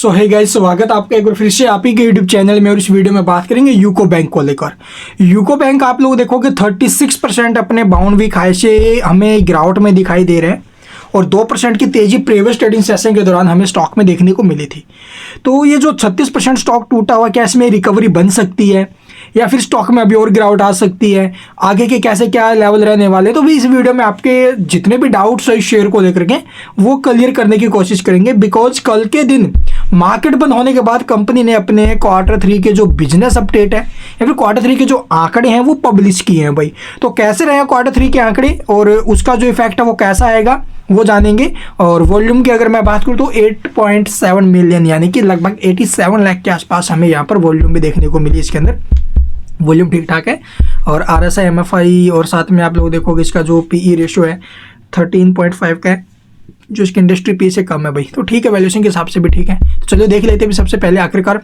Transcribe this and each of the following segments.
सो hey guys, स्वागत आपका एक बार फिर से आप ही के यूट्यूब चैनल में। और इस वीडियो में बात करेंगे यूको बैंक को लेकर। यूको बैंक आप लोग देखोगे 36% अपने बाउंड वीक हाई से हमें गिरावट में दिखाई दे रहे हैं और 2% की तेजी प्रीवियस ट्रेडिंग सेशन के दौरान हमें स्टॉक में देखने को मिली थी। तो ये जो 36% स्टॉक टूटा हुआ, क्या इसमें रिकवरी बन सकती है या फिर स्टॉक में अभी और गिरावट आ सकती है, आगे के कैसे क्या लेवल रहने वाले, तो भी इस वीडियो में आपके जितने भी डाउट्स है इस शेयर को लेकर के वो क्लियर करने की कोशिश करेंगे। बिकॉज कल के दिन मार्केट बंद होने के बाद कंपनी ने अपने Q3 के जो बिजनेस अपडेट है या फिर Q3 के जो आंकड़े हैं वो पब्लिश किए हैं भाई। तो कैसे रहे Q3 के आंकड़े और उसका जो इफेक्ट है वो कैसा आएगा वो जानेंगे। और वॉल्यूम की अगर मैं बात करूँ तो 8.7 मिलियन यानी कि लगभग 87 लाख के आसपास हमें यहाँ पर वॉल्यूम भी देखने को मिली। इसके अंदर वॉल्यूम ठीक ठाक है और RSI MFI और साथ में आप लोग देखोगे इसका जो PE रेशियो है 13.5 का है, जो इसकी इंडस्ट्री पी से कम है भाई। तो ठीक है, वैल्यूएशन के हिसाब से भी ठीक है। तो चलिए देख लेते हैं सबसे पहले आखिरकार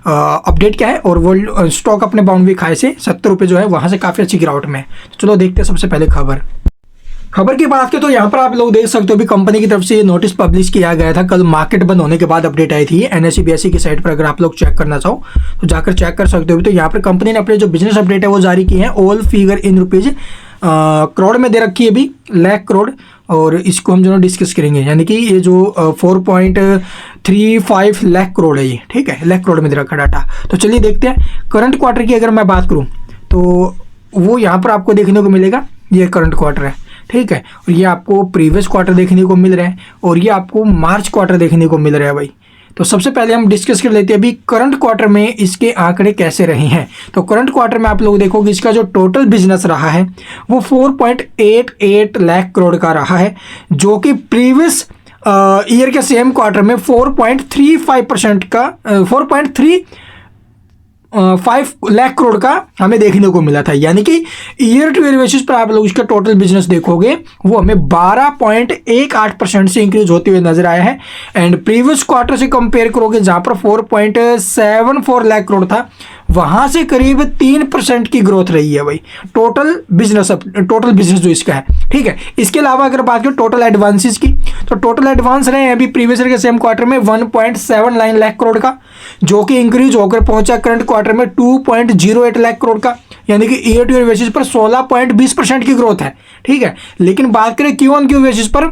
अपडेट क्या है। और स्टॉक अपने बाउंड वीक हाई से 70 रुपये जो है वहाँ से काफ़ी अच्छी गिरावट में है। तो चलो देखते हैं सबसे पहले खबर की बात करें तो यहाँ पर आप लोग देख सकते हो भी कंपनी की तरफ से ये नोटिस पब्लिश किया गया था। कल मार्केट बंद होने के बाद अपडेट आई थी NSE BSE की साइट पर। अगर आप लोग चेक करना चाहो तो जाकर चेक कर सकते हो। तो यहाँ पर कंपनी ने अपने जो बिजनेस अपडेट है वो जारी की है। All figure in rupees crore में दे रखी है अभी, लाख करोड़। और इसको हम जो डिस्कस करेंगे, यानी कि ये जो 4.35 लाख करोड़ है ये, ठीक है, लाख करोड़ में दे रखा डाटा। तो चलिए देखते हैं करंट क्वार्टर की अगर मैं बात करूँ तो वो यहाँ पर आपको देखने को मिलेगा। ये करंट क्वार्टर है, ठीक है, और ये आपको प्रीवियस क्वार्टर देखने को मिल रहा है और ये आपको मार्च क्वार्टर देखने को मिल रहा है भाई। तो सबसे पहले हम डिस्कस कर लेते हैं अभी करंट क्वार्टर में इसके आंकड़े कैसे रहे हैं। तो करंट क्वार्टर में आप लोग देखोगे इसका जो टोटल बिजनेस रहा है वो 4.88 लाख करोड़ का रहा है, जो कि प्रीवियस ईयर के सेम क्वार्टर में 4.35% का 4.35 लाख करोड़ का हमें देखने को मिला था। यानी कि ईयर टू ईयर बेसिस पर आप लोग इसका टोटल बिजनेस देखोगे वो हमें 12.18% से इंक्रीज होते हुए नजर आया है। एंड प्रीवियस क्वार्टर से कंपेयर करोगे जहां पर 4.74 लाख करोड़ था, वहां से करीब 3% की ग्रोथ रही है भाई टोटल बिजनेस जो इसका है, ठीक है। इसके अलावा अगर बात करें टोटल एडवांसेस की, तो टोटल एडवांस रहे हैं अभी प्रीवियस ईयर के सेम क्वार्टर में 1.79 लाख करोड़ का, जो कि इंक्रीज होकर पहुंचा करंट क्वार्टर में 2.08 लाख करोड़ का। यानी कि ईयर टू ईयर बेसिस पर 16.20% की ग्रोथ है, ठीक है। लेकिन बात करें क्यू ऑन क्यू बेसिस पर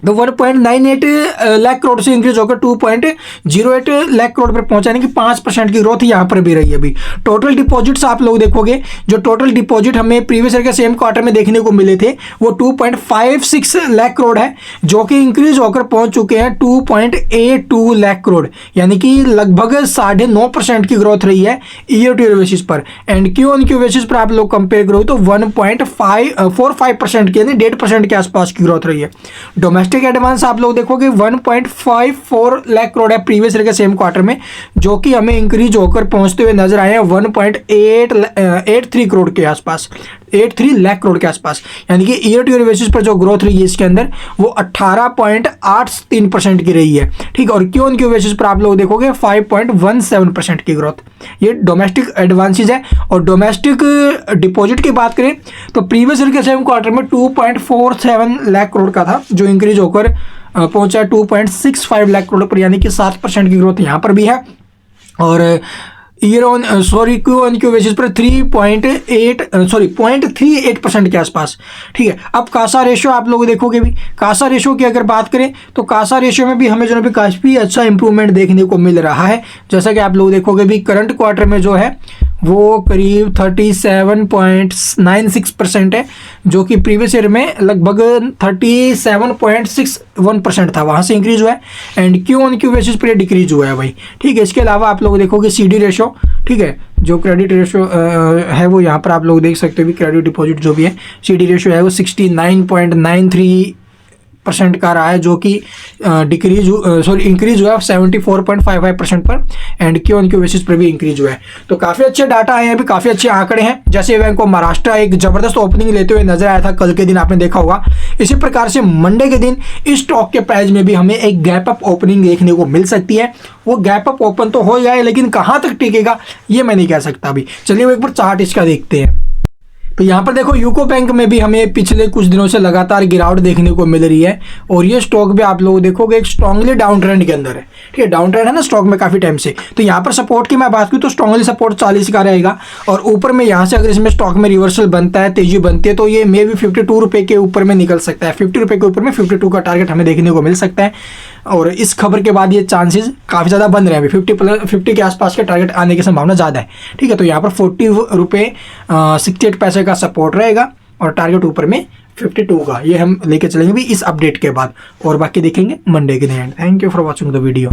तो 1.98 लाख करोड़ से इंक्रीज होकर 2.08 लाख करोड़ पर पहुंचा, यानी कि 5% की ग्रोथ यहाँ पर भी रही है अभी। टोटल डिपॉजिट्स आप लोग देखोगे, जो टोटल डिपॉजिट हमें प्रीवियस ईयर के सेम क्वार्टर में देखने को मिले थे वो 2.56 लाख करोड़ है, जो कि इंक्रीज होकर पहुंच चुके हैं 2.82 लाख करोड़, यानी कि लगभग 9.5% की ग्रोथ रही है ईयर टू ईयर बेसिस पर। And Q on Q basis पर आप लोग कंपेयर करो तो 1.45% की यानी 1.5% के आसपास की ग्रोथ रही है। डोमेस्टिक एडवांस आप लोग देखोगे 1.54 लाख करोड़ है प्रीवियस ईयर के सेम क्वार्टर में, जो कि हमें इंक्रीज होकर पहुंचते हुए नजर आए हैं 1.83 करोड़ के आसपास, 83 लाख करोड़ के आसपास। यानी कि ईयर टू ईयर बेसिस पर जो ग्रोथ रही है इसके अंदर वो 18.83% की रही है, ठीक। और क्यू ऑन क्यू बेसिस पर आप लोग देखोगे 5.17% की ग्रोथ। ये डोमेस्टिक एडवांसेज है। और डोमेस्टिक डिपॉजिट की बात करें तो प्रीवियस ईयर के सेम क्वार्टर में 2.47 लाख करोड़ का था, जो इंक्रीज होकर पहुंचा 2.65 लाख करोड़ पर, यानी कि 7% की ग्रोथ यहाँ पर भी है। और क्यू ऑन क्यू बेसिस पर 0.38% के आसपास, ठीक है। अब कासा रेशियो आप लोग देखोगे भी, कासा रेशियो की अगर बात करें तो कासा रेशियो में भी हमें जो है काफ़ी अच्छा इंप्रूवमेंट देखने को मिल रहा है। जैसा कि आप लोग देखोगे भी करंट क्वार्टर में जो है वो करीब 37.96% है, जो कि प्रीवियस ईयर में लगभग 37.61% था, वहाँ से इंक्रीज हुआ है। And Q on Q basis पर डिक्रीज हुआ है भाई, ठीक है। इसके अलावा आप लोग देखोगे CD रेशो, ठीक है, जो क्रेडिट रेशो है वो यहाँ पर आप लोग देख सकते हो भी, क्रेडिट डिपॉजिट जो भी है CD रेशो है वो 69.93% का रहा है, जो कि इंक्रीज हुआ है 74.55% पर। And Q on Q basis पर भी इंक्रीज हुआ है। तो काफ़ी अच्छे डाटा आए हैं अभी, काफ़ी अच्छे आंकड़े हैं। जैसे बैंक ऑफ महाराष्ट्र एक ज़बरदस्त ओपनिंग लेते हुए नजर आया था कल के दिन, आपने देखा होगा। इसी प्रकार से मंडे के दिन इस स्टॉक के प्राइस में भी हमें एक गैप अप ओपनिंग देखने को मिल सकती है। वो गैप अप ओपन तो हो जाए, लेकिन कहाँ तक टिकेगा ये मैं नहीं कह सकता अभी। चलिए वो एक बार चार्ट इसका देखते हैं। तो यहाँ पर देखो यूको बैंक में भी हमें पिछले कुछ दिनों से लगातार गिरावट देखने को मिल रही है और ये स्टॉक भी आप लोग देखोगे एक स्ट्रांगली डाउन ट्रेंड के अंदर है। ठीक है, डाउन ट्रेंड है ना स्टॉक में काफी टाइम से। तो यहाँ पर सपोर्ट की मैं बात करूँ तो स्ट्रांगली सपोर्ट 40 का रहेगा और ऊपर में यहाँ से अगर इसमें स्टॉक में रिवर्सल बनता है, तेजी बनती है, तो ये मे भी 52 रुपये के ऊपर में निकल सकता है। 50 रुपये के ऊपर में 52 का टारगेट हमें देखने को मिल सकता है और इस खबर के बाद ये चांसेस काफ़ी ज़्यादा बन रहे हैं। अभी 50 के आसपास के टारगेट आने की संभावना ज़्यादा है। ठीक है, तो यहाँ पर 40 रुपये 68 पैसे का सपोर्ट रहेगा और टारगेट ऊपर में 52 का, ये हम लेके चलेंगे भी इस अपडेट के बाद और बाकी देखेंगे मंडे के दिन। Thank you for watching the video.